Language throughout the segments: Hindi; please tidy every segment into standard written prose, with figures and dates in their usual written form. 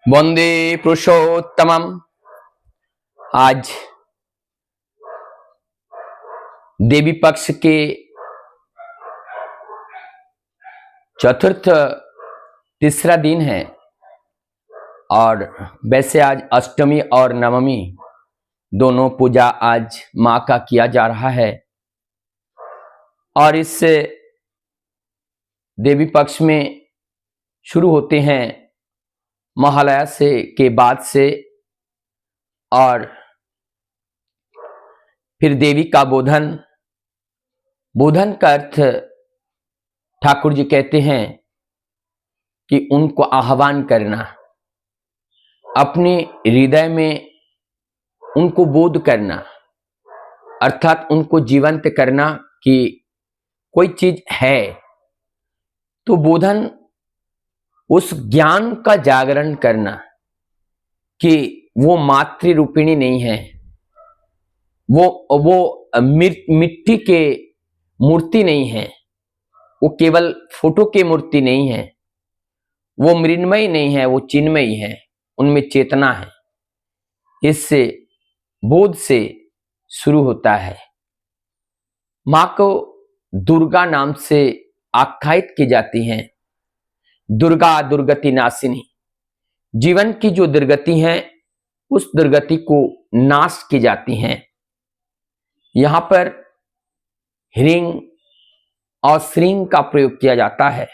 वंदे पुरुषोत्तमम। आज देवी पक्ष के चतुर्थ तीसरा दिन है और वैसे आज अष्टमी और नवमी दोनों पूजा आज मां का किया जा रहा है। और इस देवी पक्ष में शुरू होते हैं महालया से के बाद से, और फिर देवी का बोधन। बोधन का अर्थ ठाकुर जी कहते हैं कि उनको आह्वान करना, अपने हृदय में उनको बोध करना, अर्थात उनको जीवंत करना कि कोई चीज है। तो बोधन उस ज्ञान का जागरण करना कि वो मातृ रूपिणी नहीं है, वो मिट्टी के मूर्ति नहीं है, वो केवल फोटो की मूर्ति नहीं है, वो मृण्मयी नहीं है, वो चिन्मयी है, उनमें चेतना है। इससे बोध से शुरू होता है। मां को दुर्गा नाम से आख्यायित की जाती हैं। दुर्गा दुर्गति नाशिनी, जीवन की जो दुर्गति है उस दुर्गति को नाश की जाती हैं। यहां पर ह्रीं और श्रीं का प्रयोग किया जाता है।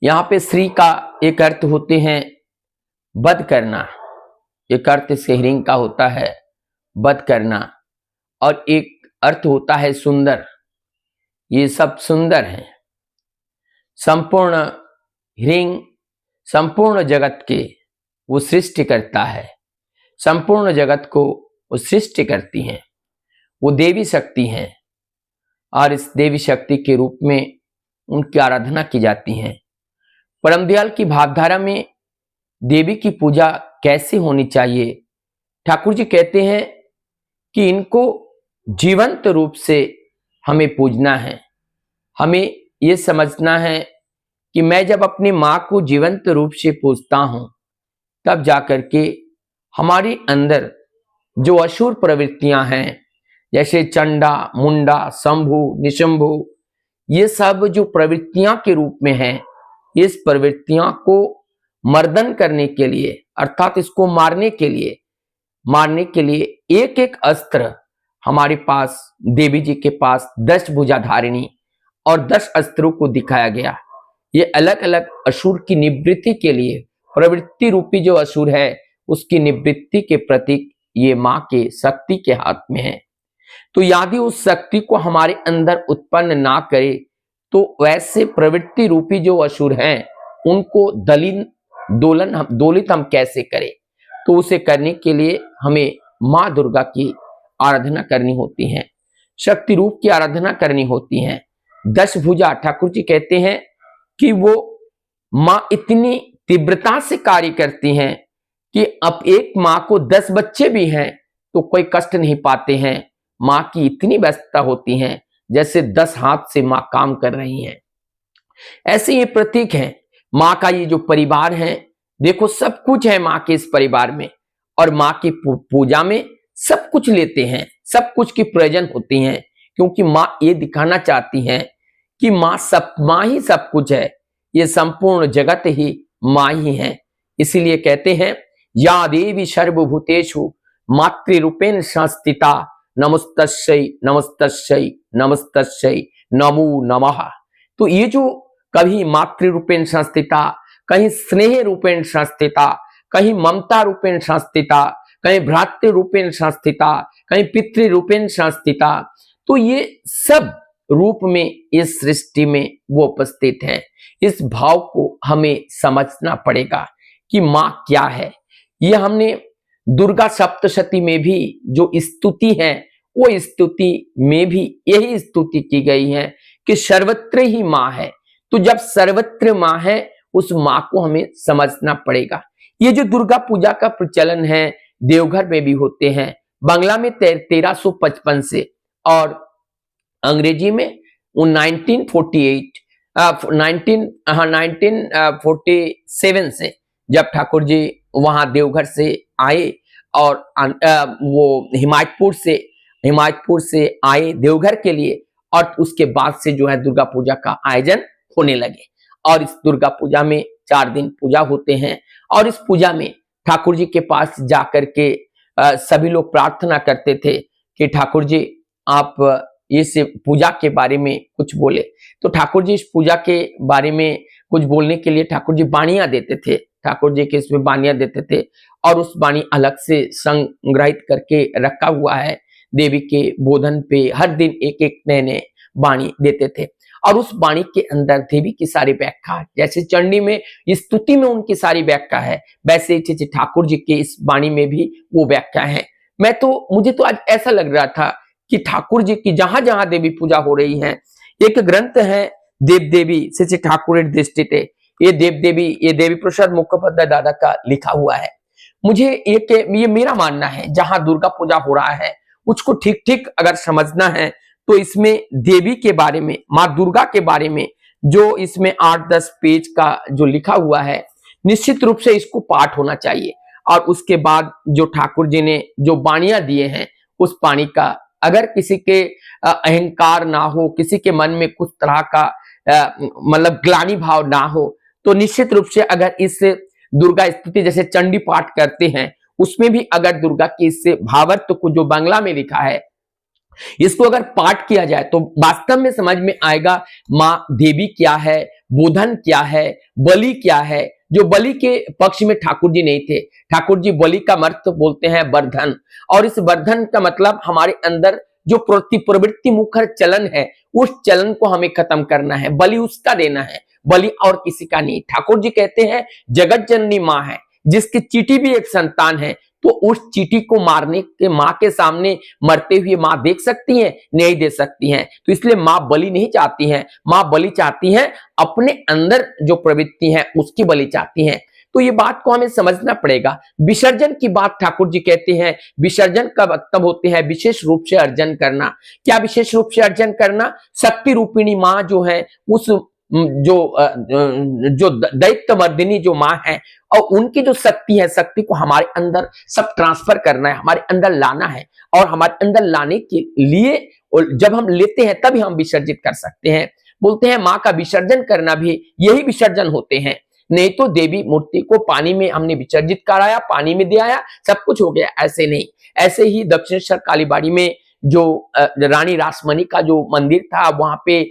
यहां पे श्री का एक अर्थ होते हैं वध करना, एक अर्थ इसके ह्रीं का होता है वध करना, और एक अर्थ होता है सुंदर। ये सब सुंदर हैं। संपूर्ण ह्रीं संपूर्ण जगत के वो सृष्टि करता है, संपूर्ण जगत को वो सृष्टि करती हैं, वो देवी शक्ति हैं। और इस देवी शक्ति के रूप में उनकी आराधना की जाती है। परम दयाल की भावधारा में देवी की पूजा कैसे होनी चाहिए? ठाकुर जी कहते हैं कि इनको जीवंत रूप से हमें पूजना है। हमें ये समझना है कि मैं जब अपनी मां को जीवंत रूप से पूजता हूं, तब जाकर के हमारे अंदर जो असुर प्रवृत्तियां हैं, जैसे चंडा, मुंडा, शंभु, निशंभु, ये सब जो प्रवृत्तियां के रूप में हैं, इस प्रवृत्तियां को मर्दन करने के लिए, अर्थात इसको मारने के लिए एक एक अस्त्र हमारे पास, देवी जी के पास 10 भुजाधारिणी और 10 अस्त्रों को दिखाया गया। ये अलग अलग असुर की निवृत्ति के लिए, प्रवृत्ति रूपी जो असुर है उसकी निवृत्ति के प्रतीक ये मां के शक्ति के हाथ में है। तो यदि उस शक्ति को हमारे अंदर उत्पन्न ना करे, तो वैसे प्रवृत्ति रूपी जो असुर हैं उनको दोलित हम कैसे करें? तो उसे करने के लिए हमें मां दुर्गा की आराधना करनी होती है, शक्ति रूप की आराधना करनी होती है। 10 भुजा, ठाकुर जी कहते हैं कि वो मां इतनी तीव्रता से कार्य करती हैं कि अब एक मां को 10 बच्चे भी हैं तो कोई कष्ट नहीं पाते हैं। मां की इतनी व्यस्तता होती है जैसे 10 हाथ से मां काम कर रही हैं। ऐसे ये प्रतीक है मां का। ये जो परिवार है, देखो सब कुछ है मां के इस परिवार में, और मां की पूजा में सब कुछ लेते हैं, सब कुछ की प्रयोजन होती हैं, क्योंकि मां ये दिखाना चाहती हैं कि मां ही सब कुछ है, ये संपूर्ण जगत ही मां ही है। इसीलिए कहते हैं या देवी सर्वभूतेषु मातृरूपेण संस्थिता नमस्तस्यै नमस्तस्यै नमस्तस्यै नमो नमः। तो ये जो कभी मातृरूपेण संस्थिता, कहीं स्नेह रूपेण संस्थिता, कहीं ममता रूपेण संस्थिता, कहीं भ्रातृ रूपेण संस्थिता, कहीं पितृ रूपेण संस्थिता, तो ये सब रूप में इस सृष्टि में वो उपस्थित है। इस भाव को हमें समझना पड़ेगा कि मां क्या है। ये हमने दुर्गा सप्तशती में भी जो स्तुति है, वो स्तुति में भी यही स्तुति की गई है कि सर्वत्र ही मां है। तो जब सर्वत्र मां है, उस मां को हमें समझना पड़ेगा। ये जो दुर्गा पूजा का प्रचलन है, देवघर में भी होते हैं, बांग्ला में 1355 से, और अंग्रेजी में 1947 से जब ठाकुर जी वहां देवघर से आए और वो हिमायतपुर से आए देवघर के लिए, और उसके बाद से जो है दुर्गा पूजा का आयोजन होने लगे। और इस दुर्गा पूजा में 4 दिन पूजा होते हैं, और इस पूजा में ठाकुर जी के पास जाकर के सभी लोग प्रार्थना करते थे कि ठाकुर जी आप इस पूजा के बारे में कुछ बोले। तो ठाकुर जी इस पूजा के बारे में कुछ बोलने के लिए ठाकुर जी बाणियां देते थे, ठाकुर जी के इसमें बाणियां देते थे, और उस बाणी अलग से संग्रहित करके रखा हुआ है। देवी के बोधन पे हर दिन एक एक नए नए बाणी देते थे, और उस बाणी के अंदर देवी की सारी व्याख्या, जैसे चंडी में स्तुति में उनकी सारी व्याख्या है, वैसे ठाकुर जी के इस बाणी में भी वो व्याख्या है। मुझे तो आज ऐसा लग रहा था कि ठाकुर जी की जहां जहां देवी पूजा हो रही है, एक ग्रंथ है देव देवी से ठाकुर दृष्टिते, ये देवी प्रसाद मुखोपाध्याय दादा का लिखा हुआ है। मुझे ये मेरा मानना है, जहां दुर्गा पूजा हो रहा है उसको ठीक ठीक अगर समझना है तो इसमें देवी के बारे में, माँ दुर्गा के बारे में जो इसमें 8-10 पेज का जो लिखा हुआ है, निश्चित रूप से इसको पाठ होना चाहिए। और उसके बाद जो ठाकुर जी ने जो बाणियां दिए हैं, उस बाणी का अगर किसी के अहंकार ना हो, किसी के मन में कुछ तरह का मतलब ग्लानि भाव ना हो, तो निश्चित रूप से अगर इस दुर्गा स्तुति जैसे चंडी पाठ करते हैं, उसमें भी अगर दुर्गा की इस भावार्थ को जो बांग्ला में लिखा है, इसको अगर पाठ किया जाए तो वास्तव में समझ में आएगा माँ देवी क्या है, बोधन क्या है, बलि क्या है। जो बलि के पक्ष में ठाकुर जी नहीं थे, ठाकुर जी बलि का अर्थ बोलते हैं वर्धन, और इस वर्धन का मतलब हमारे अंदर जो प्रवृत्ति मुखर चलन है, उस चलन को हमें खत्म करना है, बलि उसका देना है, बलि और किसी का नहीं। ठाकुर जी कहते हैं जगत जननी माँ है, जिसकी चीटी भी एक संतान है, तो उस चीटी को मारने के माँ के सामने मरते हुए माँ देख सकती हैं? नहीं दे सकती हैं। तो इसलिए माँ बलि नहीं चाहती हैं, माँ बलि चाहती हैं अपने अंदर जो प्रवृत्ति है उसकी बलि चाहती हैं। तो ये बात को हमें समझना पड़ेगा। विसर्जन की बात ठाकुर जी कहते हैं, विसर्जन का मतलब होते हैं विशेष रूप से अर्जन करना। क्या विशेष रूप से अर्जन करना? शक्ति रूपिणी माँ जो है, उस जो दैत्य मर्दिनी जो माँ है, और उनकी जो शक्ति है, शक्ति को हमारे अंदर सब ट्रांसफर करना है, हमारे अंदर लाना है, और हमारे अंदर लाने के लिए जब हम लेते हैं तभी हम विसर्जित कर सकते हैं। बोलते हैं माँ का विसर्जन करना भी यही विसर्जन होते हैं। नहीं तो देवी मूर्ति को पानी में हमने विसर्जित कराया, पानी में दे आया, सब कुछ हो गया, ऐसे नहीं। ऐसे ही दक्षिणेश्वर कालीबाड़ी में जो रानी रासमणी का जो मंदिर था, वहां पे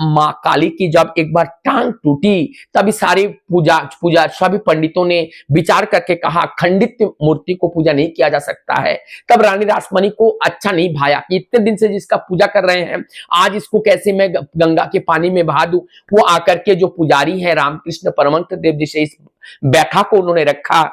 माँ काली की जब एक बार टांग टूटी, तभी सारी पूजा सभी पंडितों ने विचार करके कहा खंडित मूर्ति को पूजा नहीं किया जा सकता है। तब रानी रासमणी को अच्छा नहीं भाया कि इतने दिन से जिसका पूजा कर रहे हैं, आज इसको कैसे मैं गंगा के पानी में बहा दूं। वो आकर के जो पुजारी है रामकृष्ण परमहंस देव जी से इस बैठा को उन्होंने रखा।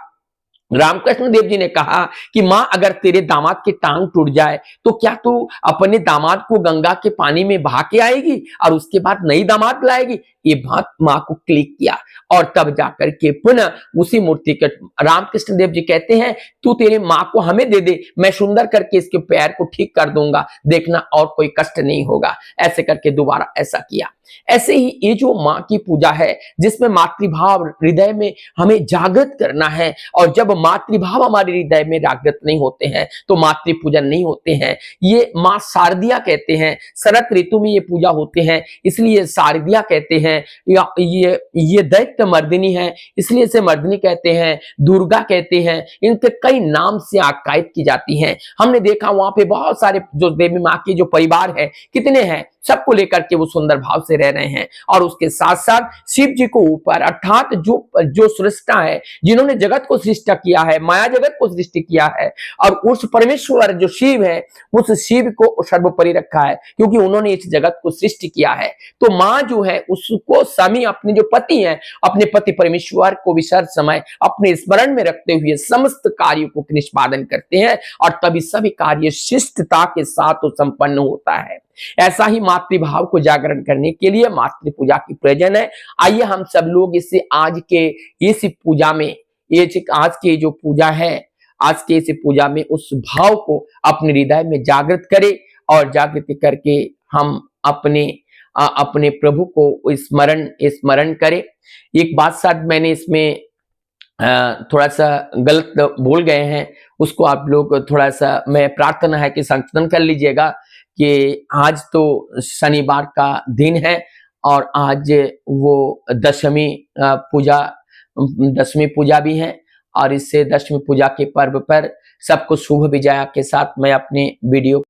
रामकृष्ण देव जी ने कहा कि मां अगर तेरे दामाद की टांग टूट जाए तो क्या तू अपने दामाद को गंगा के पानी में बहा के आएगी और उसके बाद नई दामाद लाएगी? ये बात मां को क्लिक किया, और तब जाकर के पुनः उसी मूर्ति के रामकृष्ण देव जी कहते हैं तू तेरे मां को हमें दे दे, मैं सुंदर करके इसके पैर को ठीक कर दूंगा, देखना और कोई कष्ट नहीं होगा। ऐसे करके दोबारा ऐसा किया। ऐसे ही ये जो मां की पूजा है, जिसमें मातृभाव हृदय में हमें जागृत करना है, और जब मातृभाव हमारे हृदय में जागृत नहीं होते हैं तो मातृ पूजन नहीं होते हैं। ये मां शारदिया कहते हैं, शरद ऋतु में ये पूजा होते हैं, इसलिए शारदिया कहते हैं। या ये दैत्य मर्दिनी है, इसलिए इसे मर्दिनी कहते हैं, दुर्गा कहते हैं। इनके कई नाम से आख्यायित की जाती हैं। हमने देखा वहां पे बहुत सारे जो देवी माँ के जो परिवार है, कितने हैं, सबको लेकर के वो सुंदर भाव से रह रहे हैं। और उसके साथ साथ शिव जी को ऊपर, अर्थात जो सृष्टा है, जिन्होंने जगत को सृष्टि किया है, माया जगत को सृष्टि किया है, और उस परमेश्वर जो शिव है, उस शिव को सर्वोपरि रखा है, क्योंकि उन्होंने इस जगत को सृष्टि किया है। तो माँ जो है उसको स्वामी अपने जो पति हैं, अपने पति परमेश्वर को विसर्ज समय अपने स्मरण में रखते हुए समस्त कार्यों को निष्पादन करते हैं, और तभी सभी कार्य शिष्टता के साथ संपन्न होता है। ऐसा ही मातृभाव को जागरण करने के लिए मातृ पूजा की प्रयोजन है। आइए हम सब लोग इससे आज के इस पूजा में, आज की जो पूजा है, आज के इस पूजा में उस भाव को अपने हृदय में जागृत करें, और जागृत करके हम अपने प्रभु को स्मरण करें। एक बात साथ मैंने इसमें थोड़ा सा गलत बोल गए हैं, उसको आप लोग थोड़ा सा, मैं प्रार्थना है कि संशोधन कर लीजिएगा कि आज तो शनिवार का दिन है और आज वो दशमी पूजा भी है, और इससे दशमी पूजा के पर्व पर सबको शुभ विजया के साथ मैं अपने वीडियो